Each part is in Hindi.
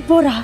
वो रहा।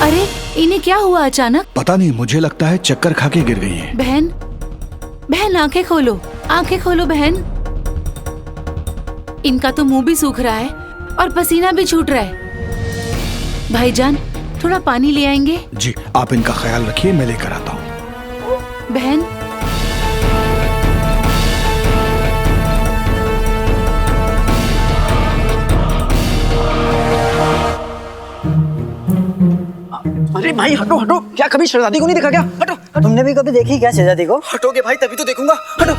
अरे इन्हें क्या हुआ अचानक? पता नहीं, मुझे लगता है चक्कर खा के गिर गई हैं। बहन, बहन आंखें खोलो, आंखें खोलो बहन। इनका तो मुंह भी सूख रहा है और पसीना भी छूट रहा है। भाईजान थोड़ा पानी ले आएंगे? जी, आप इनका ख्याल रखिए, मैं लेकर आता हूँ। बहन अरे भाई हटो हटो, क्या कभी शहजादी को नहीं देखा क्या? हटो, हटो। तुमने भी कभी देखी क्या शहजादी को? हटोगे भाई तभी तो देखूंगा। हटो।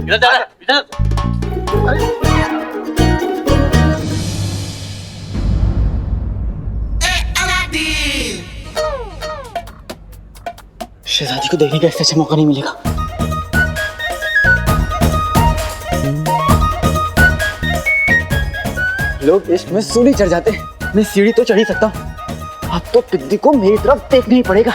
इधर जा, इधर। शहजादी को देखने का इससे अच्छा मौका नहीं मिलेगा। लोग इश्क में सीढ़ी चढ़ जाते हैं, मैं सीढ़ी तो चढ़ ही सकता हूँ। अब तो पिद्दी को मेरी तरफ देखना ही पड़ेगा।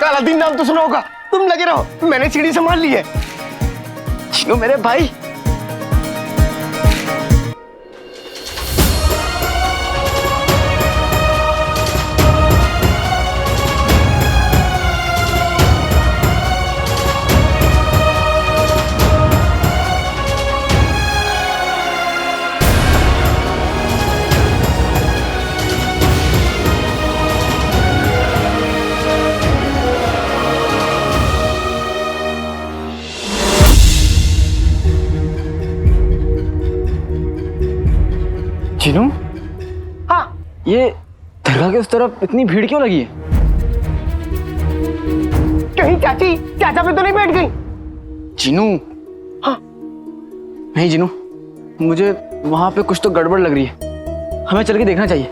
अलादीन नाम तो सुना होगा, तुम लगे रहो, मैंने सीढ़ी संभाल ली है। चिनो मेरे भाई, चिनू, हाँ, ये दरगाह के उस तरफ इतनी भीड़ क्यों लगी है? कहीं चाची चाचा पे तो नहीं बैठ गई? चिनू, हाँ, नहीं चिनू, मुझे वहां पे कुछ तो गड़बड़ लग रही है, हमें चल के देखना चाहिए।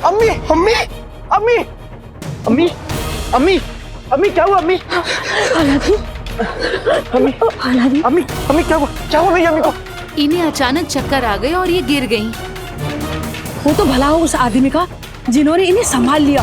अम्मी अम्मी अम्मी अम्मी अम्मी अम्मी क्या हुआ? अम्मी अम्मी अम्मी अम्मी क्या हुआ मेरी अम्मी को? इन्हें अचानक चक्कर आ गए और ये गिर गईं। वो तो भला हो उस आदमी का जिन्होंने इन्हें संभाल लिया।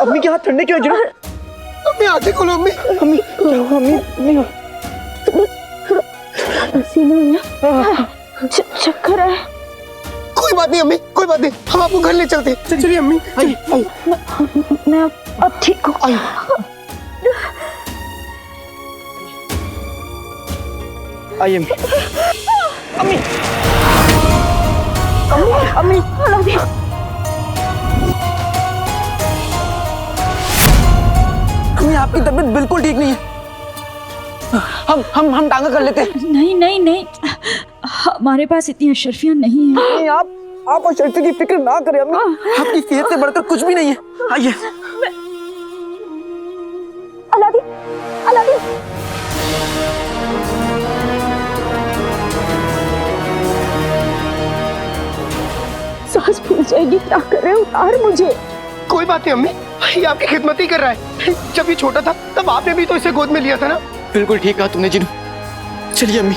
अम्मी के हाथ ठंडे क्यों हैं चिनू? अम्मी आंखें खोलो। अम्मी अम्मी अम्मी चक्कर है। कोई बात नहीं अम्मी, कोई बात नहीं, हम आपको घर ले चलते हैं। चलिए अम्मी, मैं अब ठीक हूँ। आइए अम्मी। अम्मी अम्मी आपकी तबीयत बिल्कुल ठीक नहीं है। हम टांगा कर लेते हैं। नहीं नहीं नहीं, हमारे पास इतनी अशरफियाँ नहीं है। नहीं, आप और शर्फी की फिक्र ना करें अम्मी, आपकी सेहत से बढ़कर कुछ भी नहीं है। आइए। Aladdin, Aladdin. सांस फूल जाएगी, क्या करे, उतार मुझे। कोई बात नहीं अम्मी, ये आपकी खिदमत ही कर रहा है। जब ये छोटा था तब आपने भी तो इसे गोद में लिया था ना। बिल्कुल ठीक कहा तुमने जीनू। चलिए अम्मी।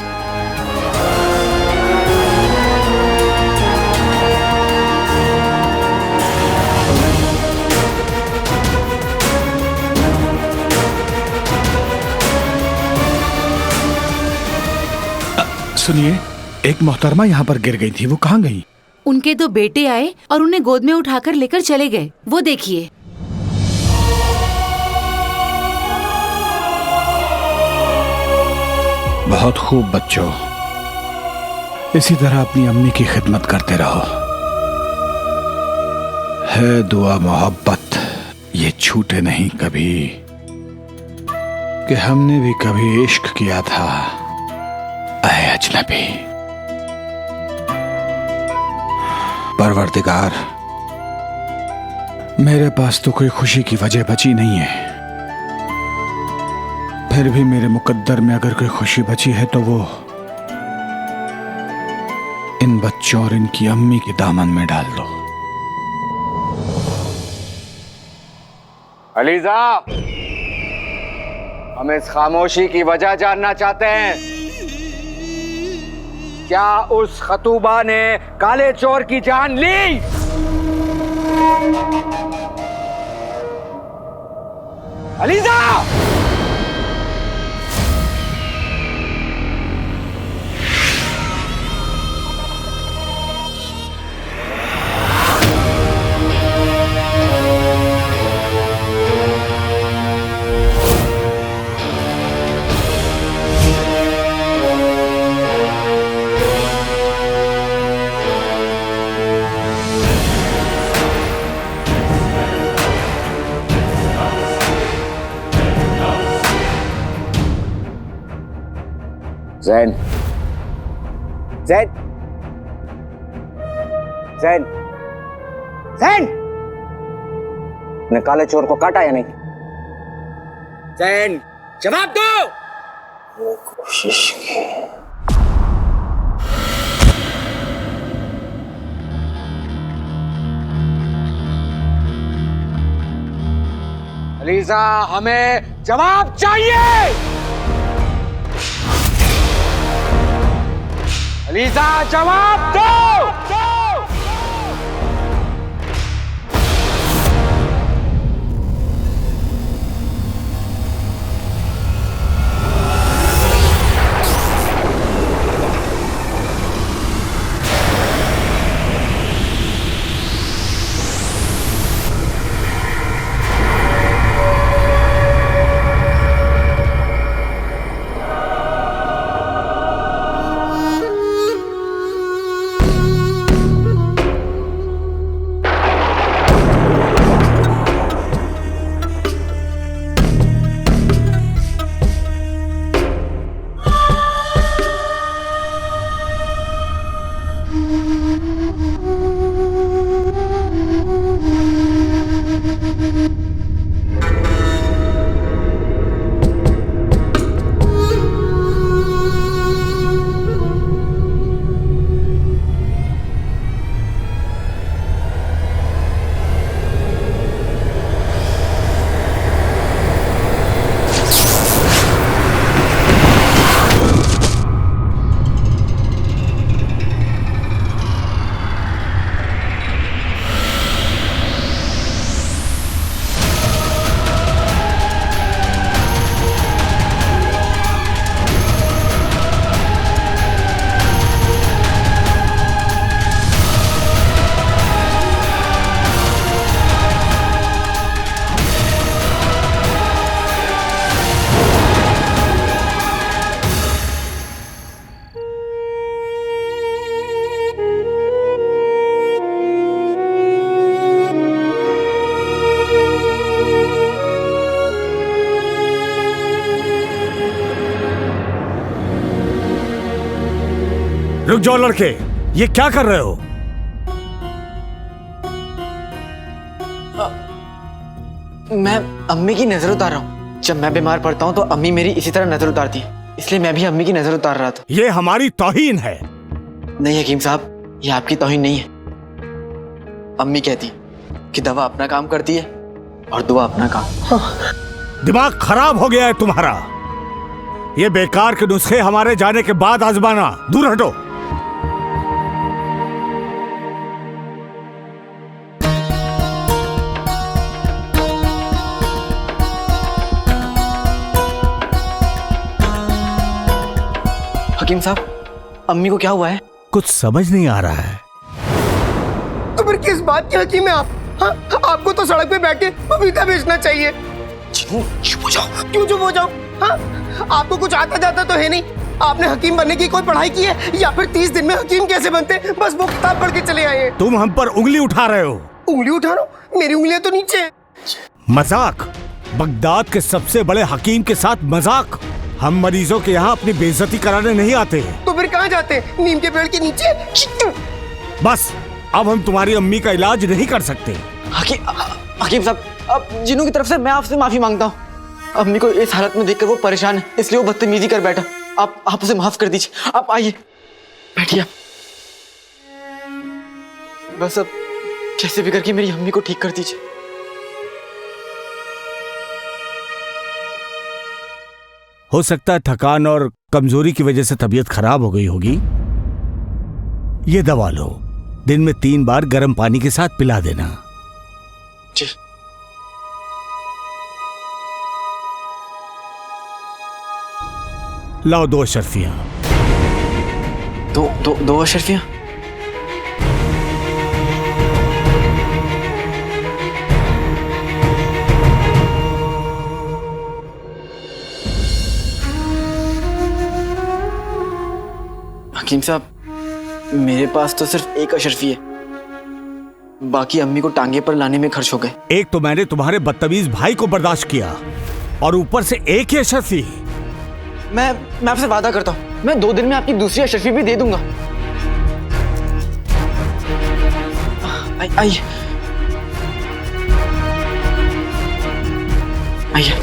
सुनिए, एक मोहतरमा यहाँ पर गिर गई थी, वो कहाँ गई? उनके दो बेटे आए और उन्हें गोद में उठाकर लेकर चले गए। वो देखिए। बहुत खूब बच्चों, इसी तरह अपनी अम्मी की खिदमत करते रहो। है दुआ मोहब्बत ये छूटे नहीं कभी, कि हमने भी कभी इश्क किया था ऐ अजनबी। परवरदिगार, मेरे पास तो कोई खुशी की वजह बची नहीं है, फिर भी मेरे मुकद्दर में अगर कोई खुशी बची है तो वो इन बच्चों और इनकी अम्मी के दामन में डाल दो। अलीजा, हम इस खामोशी की वजह जानना चाहते हैं। क्या उस खतूबा ने काले चोर की जान ली? अलीजा! जैन, जैन, जैन, जैन, ने काले चोर को काटा या नहीं? जैन, जवाब दो। वो कोशिश की। अलीजा, हमें जवाब चाहिए। अलीजा, जवाब दो। रुक जाओ लड़के, ये क्या कर रहे हो? मैं अम्मी की नजर उतार रहा हूँ। जब मैं बीमार पड़ता हूँ तो अम्मी मेरी इसी तरह नजर उतारती है, इसलिए मैं भी अम्मी की नजर उतार रहा था। ये हमारी तौहीन है। नहीं हकीम साहब, ये आपकी तौहीन नहीं है। अम्मी कहती कि दवा अपना काम करती है और दुआ अपना काम। दिमाग खराब हो गया है तुम्हारा। ये बेकार के नुस्खे हमारे जाने के बाद आजमाना। दूर हटो। हकीम साहब, अम्मी को क्या हुआ है? कुछ समझ नहीं आ रहा है। तो फिर किस बात की हकीम है आप? हाँ, आपको तो सड़क पे बैठ के पपीता बेचना चाहिए। चुप हो जाओ। क्यों चुप हो जाओ? हाँ, आपको कुछ आता जाता तो है नहीं। आपने हकीम बनने की कोई पढ़ाई की है या फिर 30 दिन में हकीम कैसे बनते, बस वो किताब पढ़ के चले आए हैं। तुम हम पर उंगली उठा रहे हो। उंगली उठा रहा हूँ? मेरी उंगलियां तो नीचे हैं। मजाक? बगदाद के सबसे बड़े हकीम के साथ मजाक? हम मरीजों के यहाँ अपनी बेइज्जती कराने नहीं आते। तो फिर कहाँ जाते हैं? नीम के पेड़ के नीचे। बस अब हम तुम्हारी अम्मी का इलाज नहीं कर सकते। हकीम साहब, अब जिन्हों की तरफ से मैं आपसे माफी मांगता हूँ। अम्मी को इस हालत में देखकर वो परेशान है, इसलिए वो बदतमीजी कर बैठा। आप उसे माफ कर दीजिए। आप आइए, बैठिए। बस अब कैसे भी करके मेरी अम्मी को ठीक कर दीजिए। हो सकता है थकान और कमजोरी की वजह से तबीयत खराब हो गई होगी। ये दवा लो, दिन में 3 बार गर्म पानी के साथ पिला देना। जी। लाओ 2 अशरफियां। दो अशरफियां? हकीम साहब, मेरे पास तो सिर्फ 1 अशरफी है, बाकी अम्मी को टांगे पर लाने में खर्च हो गए। एक तो मैंने तुम्हारे बदतमीज भाई को बर्दाश्त किया और ऊपर से 1 ही अशरफी। मैं आपसे वादा करता हूँ, मैं 2 दिन में आपकी दूसरी अशरफी भी दे दूंगा। आइए आइए।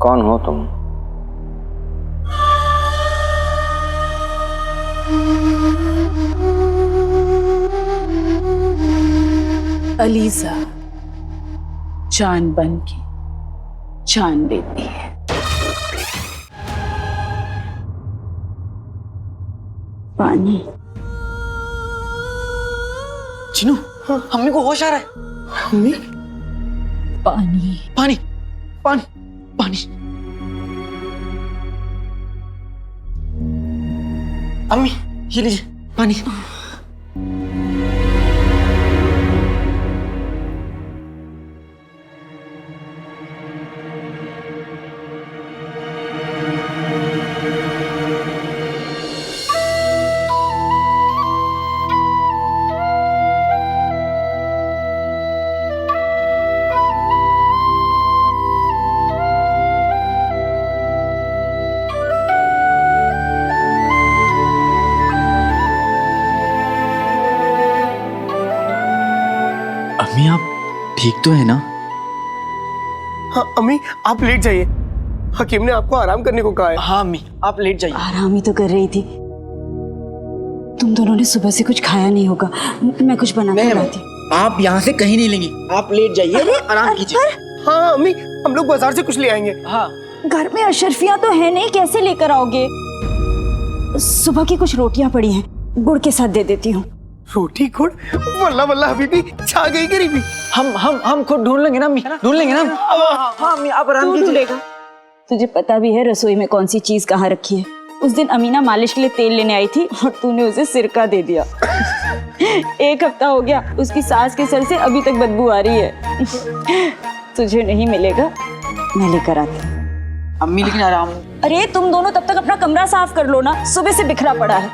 कौन हो तुम? अलीजा जान बन के जान लेती है। पानी। चिनू, अम्मी को होश आ रहा है। अम्मी? पानी। पानी पानी पानी। अम्मी ये लीजिए पानी। अम्मी आप ठीक तो है ना? हाँ अम्मी, आप लेट जाइए, हकीम ने आपको आराम करने को कहा है। हाँ अम्मी, आप लेट जाइए। आराम ही तो कर रही थी। तुम दोनों ने सुबह से कुछ खाया नहीं होगा, मैं कुछ बना कर लाती। आप यहाँ से कहीं नहीं लेंगी, आप लेट जाइए, आराम कीजिए। हाँ अम्मी, हम लोग बाजार से कुछ ले आएंगे। हाँ। घर में अशरफियाँ तो है नहीं, कैसे लेकर आओगे? सुबह की कुछ रोटियां पड़ी हैं, गुड़ के साथ दे देती हूँ। रोटी गुड़? वल्ला वल्ला हबीबी, छा गई गरीबी। हम खुद ढूंढ लेंगे ना अम्मी, ढूंढ लेंगे ना। हाँ अम्मी, आप आराम कीजिए। तुझे पता भी है रसोई में कौन सी चीज कहाँ रखी है। उस दिन अमीना मालिश के लिए तेल लेने आई थी और तूने उसे सिरका दे दिया। 1 हफ्ता हो गया, उसकी सास के सर से अभी तक बदबू आ रही है। तुझे नहीं मिलेगा, मैं लेकर आती हूँ। अम्मी लेकिन आराम। अरे तुम दोनों तब तक अपना कमरा साफ कर लो ना, सुबह से बिखरा पड़ा है।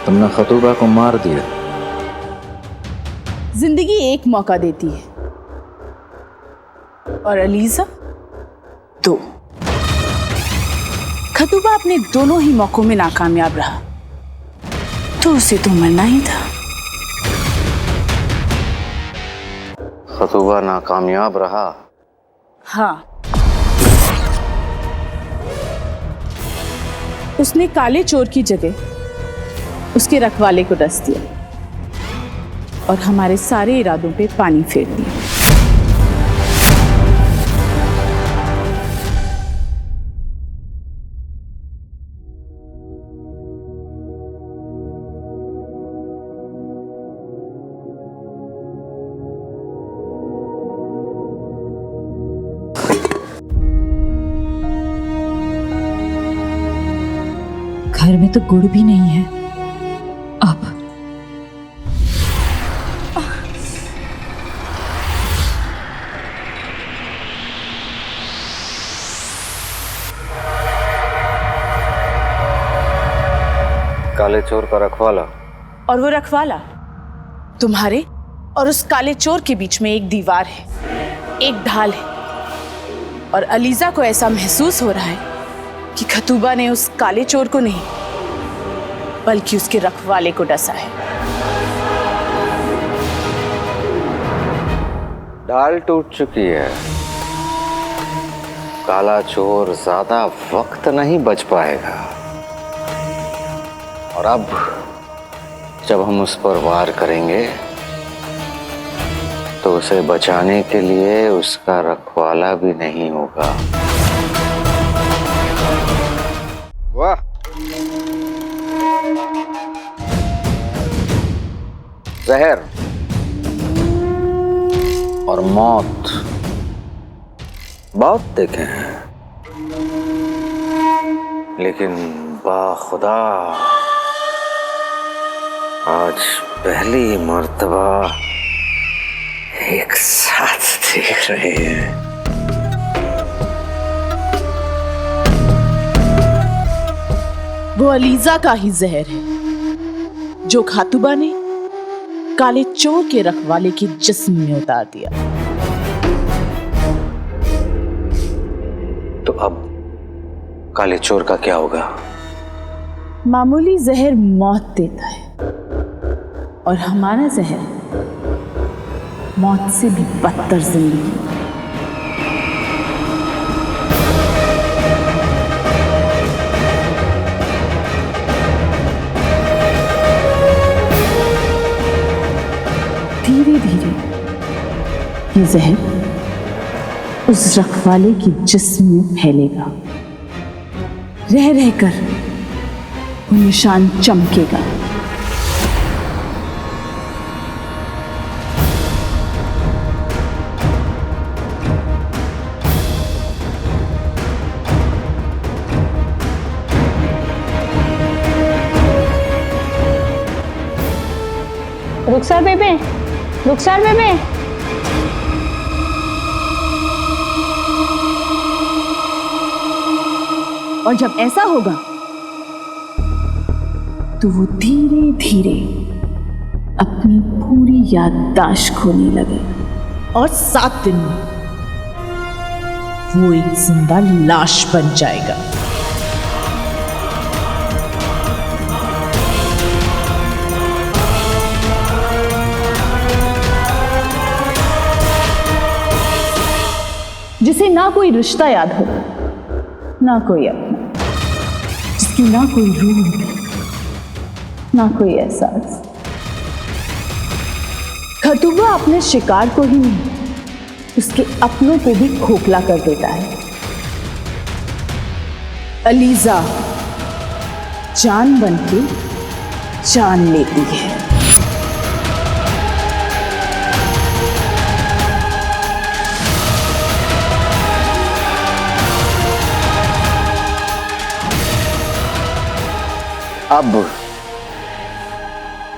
तुमने खतूबा को मार दिया। जिंदगी एक मौका देती है और अलीजा 2। खतूबा अपने दोनों ही मौकों में नाकामयाब रहा, तो उसे तो मरना ही था। खतूबा नाकामयाब रहा। हाँ, उसने काले चोर की जगह उसके रखवाले को डस दिया और हमारे सारे इरादों पे पानी फेर दिया। घर में तो गुड़ भी नहीं है। अब काले चोर का रखवाला। और वो रखवाला तुम्हारे और उस काले चोर के बीच में एक दीवार है, एक ढाल है। और अलीजा को ऐसा महसूस हो रहा है कि खतूबा ने उस काले चोर को नहीं बल्कि उसके रखवाले को डसा है। ढाल टूट चुकी है। काला चोर ज्यादा वक्त नहीं बच पाएगा। और अब जब हम उस पर वार करेंगे तो उसे बचाने के लिए उसका रखवाला भी नहीं होगा। वाह, जहर और मौत बहुत देखे हैं, लेकिन बाखुदा आज पहली मर्तबा एक साथ देख रहे हैं। वो अलीजा का ही जहर है जो खातूबा ने काले चोर के रखवाले के जिस्म में उतार दिया। तो अब काले चोर का क्या होगा? मामूली जहर मौत देता है और हमारा जहर मौत से भी बदतर जिंदगी। धीरे धीरे ये जहर उस रखवाले के जिस्म में फैलेगा, रह रहकर वो निशान चमकेगा। रुखसार बेबे, रुखसार बेबे। और जब ऐसा होगा तो वो धीरे धीरे अपनी पूरी याददाश्त खोने लगे और 7 दिन में वो एक जिंदा लाश बन जाएगा। जिसे ना कोई रिश्ता याद हो, ना कोई अपना, जिसकी ना कोई रूह, ना कोई एहसास। खटुआ अपने शिकार को ही नहीं, उसके अपनों को भी खोखला कर देता है। अलीजा जान बनके जान लेती है।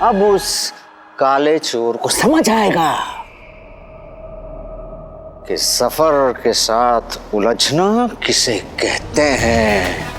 अब उस काले चोर को समझ आएगा कि सफर के साथ उलझना किसे कहते हैं।